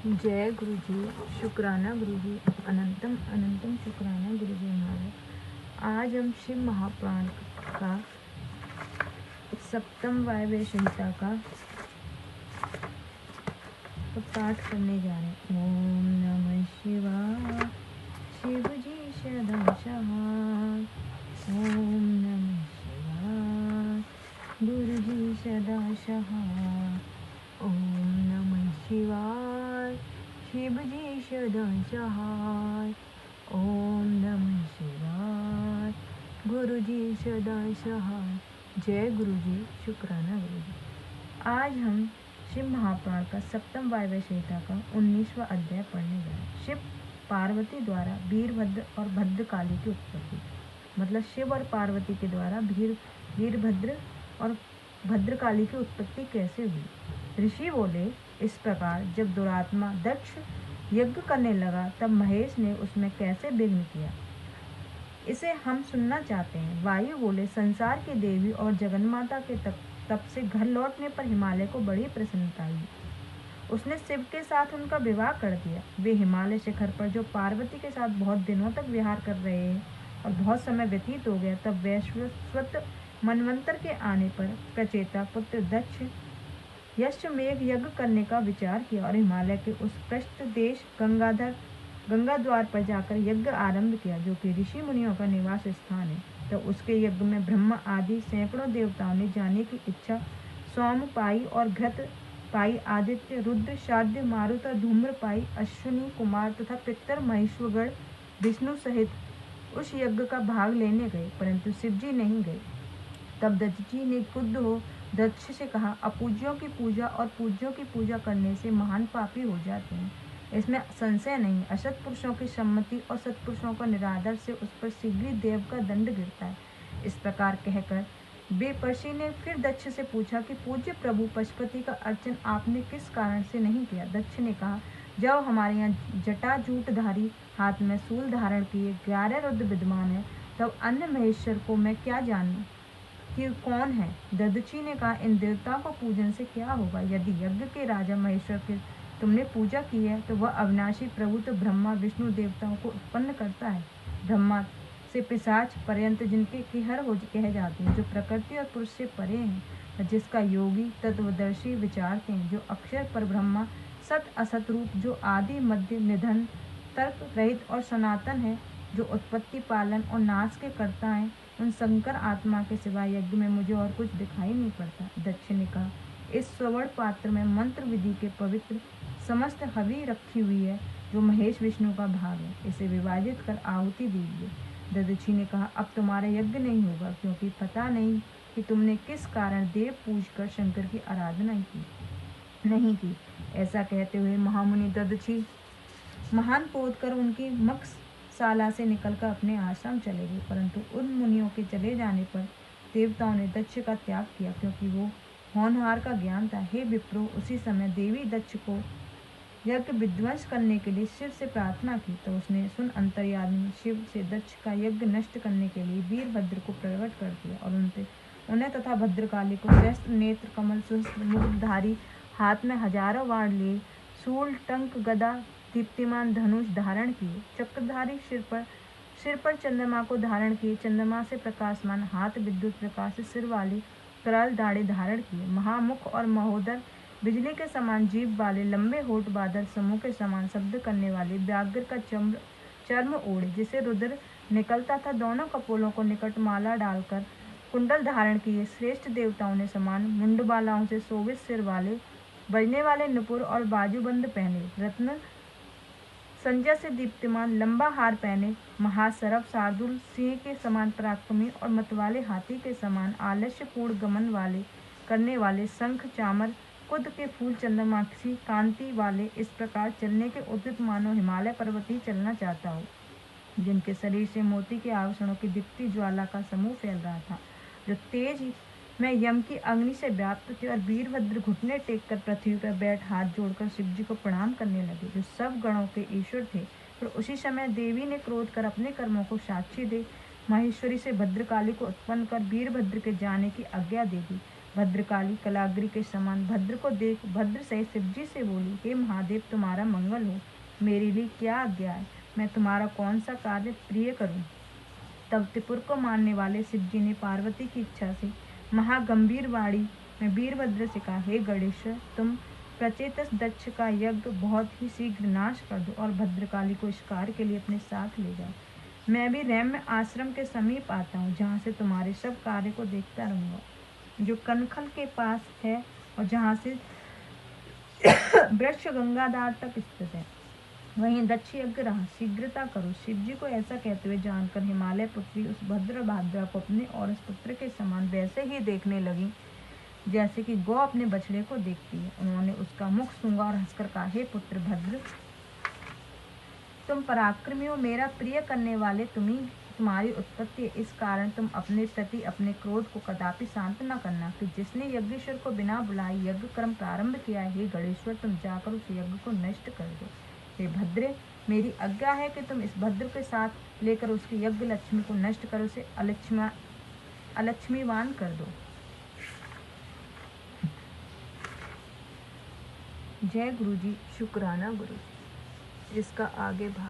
जय गुरु जी, शुक्राना गुरु जी, अनंतम अनंतम शुक्राना गुरु जी हमारे। आज हम शिव महापुराण का सप्तम वायव्य संहिता का पाठ करने जा रहे हैं। ओम नमः शिवाय, शिव जी सदा सहाय। ओम नमः शिवाय, गुरु जी सदा सहाय। ओम नमः शिवाय, शिव जी सदा सहाय। ओम नमः शिवाय, गुरु जी सदा सहाय। जय गुरु जी, शुक्राना गुरु जी। आज हम शिव महापुराण का सप्तम वायव्य संहिता का 19वां अध्याय पढ़ने जा रहे हैं। शिव पार्वती द्वारा वीरभद्र और भद्रकाली की उत्पत्ति। मतलब शिव और पार्वती के द्वारा वीरभद्र और भद्रकाली की उत्पत्ति कैसे हुई। ऋषि बोले, इस प्रकार जब दुरात्मा दक्ष यज्ञ करने लगा तब महेश ने उसमें कैसे विघ्न किया, इसे हम सुनना चाहते हैं। वायु बोले, संसार की देवी और जगन्माता के तप से घर लौटने पर हिमालय को बड़ी प्रसन्नता हुई। उसने शिव के साथ उनका विवाह कर दिया। वे हिमालय शिखर पर जो पार्वती के साथ बहुत दिनों तक विहार कर रहे हैं और बहुत समय व्यतीत हो गया, तब वैश्वत मनवंतर के आने पर प्रचेता पुत्र दक्ष यश्वमेघ यज्ञ करने का विचार किया और हिमालय के उस पृष्ठ देश गंगा द्वार पर जाकर यज्ञ आरंभ किया, जो कि ऋषि मुनियों का निवास स्थान है। तो उसके यज्ञ में ब्रह्मा आदि सैकड़ों देवताओं ने जाने की इच्छा सोम पाई और घृत पाई, आदित्य, रुद्र, शाद्य, मारुत और धूम्र पाई, अश्विनी कुमार तथा पितर महेश्वरगण विष्णु सहित उस यज्ञ का भाग लेने गए, परंतु शिवजी नहीं गए। तब दत्तजी ने क्रुद्ध हो दक्ष से कहा, अपूज्यों की पूजा और पूज्यों की पूजा करने से महान पापी हो जाते हैं, इसमें संशय नहीं। असत पुरुषों की सम्मति और सत्पुरुषों का निरादर से उस पर शीघ्र देव का दंड गिरता है। इस प्रकार कहकर बेपर्शी ने फिर दक्ष से पूछा कि पूज्य प्रभु पशुपति का अर्चन आपने किस कारण से नहीं किया। दक्ष ने कहा, जब हमारे यहाँ जटाजूटधारी हाथ में शूल धारण किए 11 रुद्र विद्यमान है, तब अन्य महेश्वर को मैं क्या जानूं कि कौन है। ददची ने कहा, इन देवताओं को पूजन से क्या होगा। यदि यज्ञ के राजा महेश्वर की तुमने पूजा की है, तो वह अविनाशी प्रभु तो ब्रह्मा विष्णु देवताओं को उत्पन्न करता है। ब्रह्मा से पिशाच पर्यंत जिनके किहर हो कहे जाते हैं, जो प्रकृति और पुरुष से परे हैं, और जिसका योगी तत्वदर्शी विचारते हैं, जो अक्षर पर ब्रह्मा सत असत रूप, जो आदि मध्य निधन तर्क रहित और सनातन है, जो उत्पत्ति पालन और नाश के कर्ता हैं, उन शंकर आत्मा के सिवाय यज्ञ में मुझे और कुछ दिखाई नहीं पड़ता। दक्ष ने कहा, इस स्वर्ण पात्र में मंत्र विधि के पवित्र समस्त हवि रखी हुई है, जो महेश विष्णु का भाग है, इसे विभाजित कर आहुति दीजिए। ददची ने कहा, अब तुम्हारा यज्ञ नहीं होगा, क्योंकि पता नहीं कि तुमने किस कारण देव पूजकर शंकर की आराधना नहीं की। ऐसा कहते हुए महामुनि ददची महान क्रोध कर उनकी मक्षशाला से निकलकर अपने आश्रम चले गए, परंतु उन मुनियों के चले जाने पर देवताओं ने दक्ष का त्याग किया, क्योंकि वो होनहार का ज्ञान था। हे विप्रो, उसी समय देवी दक्ष को यज्ञ विध्वंस करने के लिए शिव से प्रार्थना की, तो उसने सुन अंतर्यामी शिव से दक्ष का यज्ञ नष्ट करने के लिए वीरभद्र को प्रकट कर दिया और उन्हें तथा भद्रकाली को व्यस्त नेत्र कमल सुस्त मुखधारी हाथ में हजारों वाण लिए शूल टंक गदा दीप्तिमान धनुष धारण किए, चक्रधारी सिर पर चंद्रमा को धारण किए, चंद्रमा से प्रकाशमान हाथ विद्युत प्रकाश से सिर वाले कराल दाढ़े धारण किए, महामुख और महोदर बिजली के समान जीभ वाले लंबे होठ बादल समूह के समान शब्द करने वाले व्याघ्र का चर्म ओढ़े, जिसे रुद्र निकलता था, दोनों कपोलों को निकट माला डालकर कुंडल धारण किए, श्रेष्ठ देवताओं ने समान मुंडबालाओं से शोभित सिर वाले बजने वाले नुपुर और बाजूबंद पहने, रत्न संजय से दीप्तिमान लंबा हार पहने, महासरव शार्दुल सिंह के समान पराक्रमी और मतवाले हाथी के समान आलस्य पूर्ण गमन वाले करने वाले, शंख चामर कुद के फूल चंद्रमाक्षी कांति वाले, इस प्रकार चलने के उद्यत मानो हिमालय पर्वत ही चलना चाहता हो, जिनके शरीर से मोती के आभूषणों की दीप्ति ज्वाला का समूह फैल रहा था, जो तेज में यम की अग्नि से व्याप्त थे। और वीरभद्र घुटने टेक कर पृथ्वी पर बैठ हाथ जोड़कर शिवजी को प्रणाम करने लगे, जो सब गणों के ईश्वर थे। फिर उसी समय देवी ने क्रोध कर अपने कर्मों को साक्षी दे महेश्वरी से भद्रकाली को उत्पन्न कर वीरभद्र के जाने की आज्ञा दे दी। भद्रकाली कलाग्री के समान भद्र को देख भद्र सहित शिव जी से बोली, हे महादेव, तुम्हारा मंगल हो, मेरे लिए क्या आज्ञा है, मैं तुम्हारा कौन सा कार्य प्रिय करूं। तब त्रिपुर को मारने वाले शिव जी ने पार्वती की इच्छा से महागंभीर वाणी में वीरभद्र से कहा, हे गणेश्वर, तुम प्रचेतस दक्ष का यज्ञ बहुत ही शीघ्र नाश कर दो और भद्रकाली को इस कार्य के लिए अपने साथ ले जाओ। मैं भी रैम्य आश्रम के समीप आता हूँ, जहाँ से तुम्हारे सब कार्य को देखता रहूँगा, जो कनखल के पास है और जहाँ से वृक्ष गंगाधार तक स्थित है। वहीं दक्ष यज्ञ रहा, शीघ्रता करो। शिव जी को ऐसा कहते हुए जानकर हिमालय पुत्री उस भद्रभाद्रा को अपने और उस पुत्र के समान वैसे ही देखने लगी जैसे कि गौ अपने बछड़े को देखती है। उन्होंने उसका मुख सूंघा और हंसकर कहा, हे पुत्र भद्र, तुम पराक्रमी हो, मेरा प्रिय करने वाले तुम्हारी उत्पत्ति है, इस कारण तुम अपने प्रति अपने क्रोध को कदापि शांत न करना कि जिसने यज्ञेश्वर को बिना बुलाए यज्ञ कर्म प्रारंभ किया है। हे गणेश्वर, तुम जाकर उस यज्ञ को नष्ट कर दो। हे भद्रे, मेरी आज्ञा है कि तुम इस भद्र के साथ लेकर उसकी यज्ञ लक्ष्मी को नष्ट कर उसे अलक्ष्मीवान कर दो। जय गुरु जी, शुक्राना गुरु जी। इसका आगे भाग